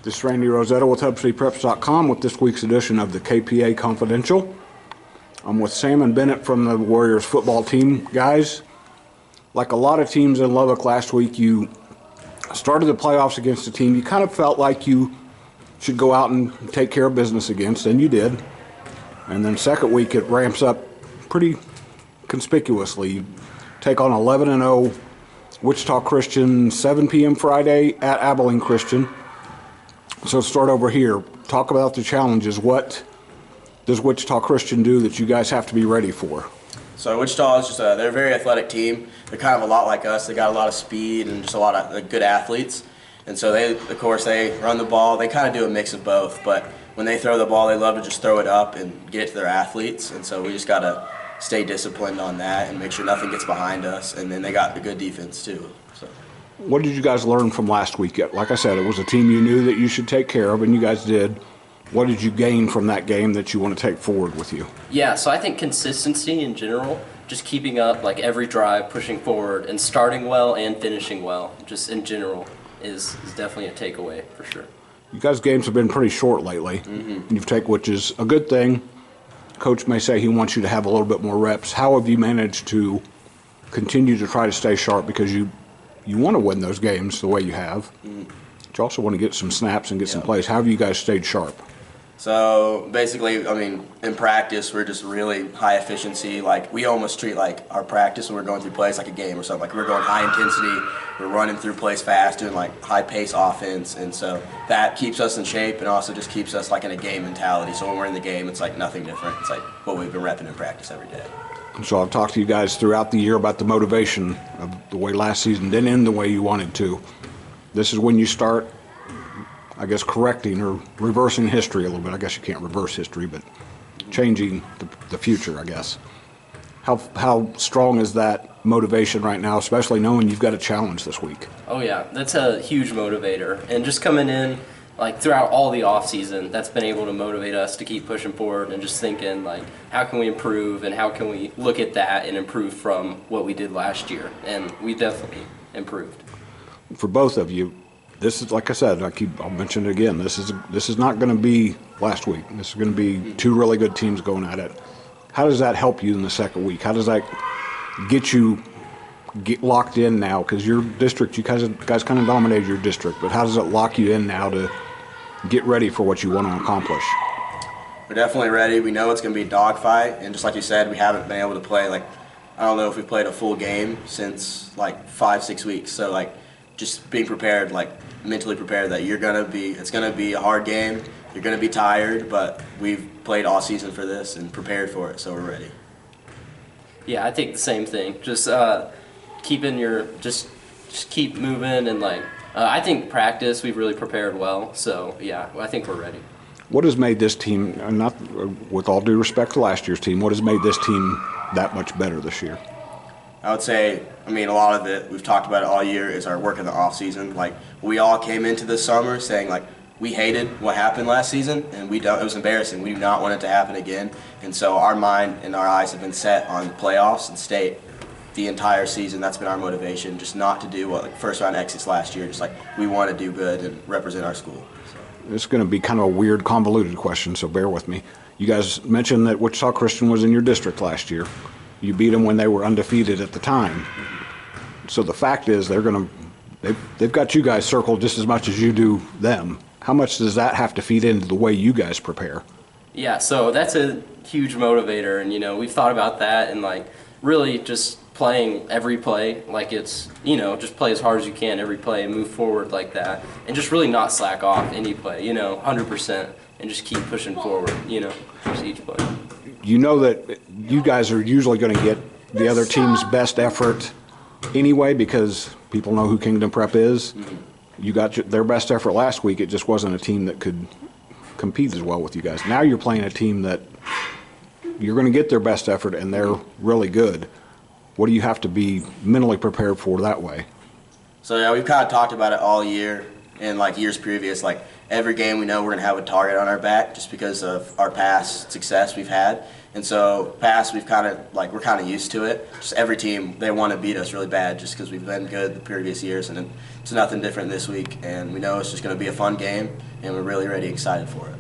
This is Randy Rosetta with HubCityPreps.com with this week's edition of the KPA Confidential. I'm with Sam and Bennett from the Warriors football team. Guys, like a lot of teams in Lubbock last week, you started the playoffs against a team you kind of felt like you should go out and take care of business against, and you did. And then second week it ramps up pretty conspicuously. You take on 11-0 Wichita Christian, 7 p.m. Friday at Abilene Christian. So start over here. Talk about the challenges. What does Wichita Christian do that you guys have to be ready for? So Wichita is they're a very athletic team. They're kind of a lot like us. They got a lot of speed and just a lot of good athletes. And so they run the ball. They kind of do a mix of both. But when they throw the ball, they love to just throw it up and get it to their athletes. And so we just got to stay disciplined on that and make sure nothing gets behind us. And then they got a good defense too. So. What did you guys learn from last week? Like I said, it was a team you knew that you should take care of, and you guys did. What did you gain from that game that you want to take forward with you? Yeah, so I think consistency in general, just keeping up like every drive, pushing forward, and starting well and finishing well, just in general, is definitely a takeaway for sure. You guys' games have been pretty short lately. Which is a good thing. Coach may say he wants you to have a little bit more reps. How have you managed to continue to try to stay sharp, because you want to win those games the way you have, but you also want to get some snaps and get some plays. How have you guys stayed sharp? So basically, in practice, we're just really high efficiency. Like, we almost treat like our practice when we're going through plays like a game or something. Like, we're going high intensity, we're running through plays fast, doing like high pace offense, and so that keeps us in shape and also just keeps us like in a game mentality. So when we're in the game, it's like nothing different. It's like what we've been repping in practice every day. So I've talked to you guys throughout the year about the motivation of the way last season didn't end the way you wanted to. This is when you start, I guess, correcting or reversing history a little bit. I guess you can't reverse history, but changing the future, I guess. How strong is that motivation right now, especially knowing you've got a challenge this week? Oh yeah, that's a huge motivator. And just coming in, like throughout all the off season, that's been able to motivate us to keep pushing forward and just thinking like, how can we improve and how can we look at that and improve from what we did last year? And we definitely improved. For both of you, this is, like I said, I'll mention it again. This is not going to be last week. This is going to be two really good teams going at it. How does that help you in the second week? How does that get locked in now? Because your district, you guys kind of dominated your district, but how does it lock you in now to get ready for what you want to accomplish? We're definitely ready. We know it's going to be a dogfight, and just like you said, we haven't been able to play, like, I don't know if we've played a full game since like 5-6 weeks. So like, just being prepared, like mentally prepared that it's going to be a hard game. You're going to be tired, but we've played all season for this and prepared for it, so we're ready. Yeah, I think the same thing. Just keep moving, and like I think practice we've really prepared well. So yeah, I think we're ready. What has made this team, and not with all due respect to last year's team, what has made this team that much better this year? I would say, a lot of it, we've talked about it all year, is our work in the off season. Like, we all came into this summer saying like, we hated what happened last season, and it was embarrassing. We do not want it to happen again. And so our mind and our eyes have been set on the playoffs and state the entire season. That's been our motivation, just not to do what like first round exits last year. Just like, we want to do good and represent our school. So. It's going to be kind of a weird, convoluted question, so bear with me. You guys mentioned that Wichita Christian was in your district last year. You beat them when they were undefeated at the time. So the fact is they've got you guys circled just as much as you do them. How much does that have to feed into the way you guys prepare? Yeah, so that's a huge motivator, and we've thought about that, and like really just playing every play like it's just play as hard as you can every play and move forward like that, and just really not slack off any play, 100%, and just keep pushing forward, just each play. You know that you guys are usually going to get the other team's best effort anyway, because people know who Kingdom Prep is. You got their best effort last week. It just wasn't a team that could compete as well with you guys. Now you're playing a team that you're going to get their best effort, and they're really good. What do you have to be mentally prepared for that way? So yeah, we've kind of talked about it all year and like years previous. Like, every game we know we're going to have a target on our back just because of our past success we've had. And so we're kind of used to it. Just every team, they want to beat us really bad just because we've been good the previous years, and it's nothing different this week. And we know it's just going to be a fun game, and we're really, really excited for it.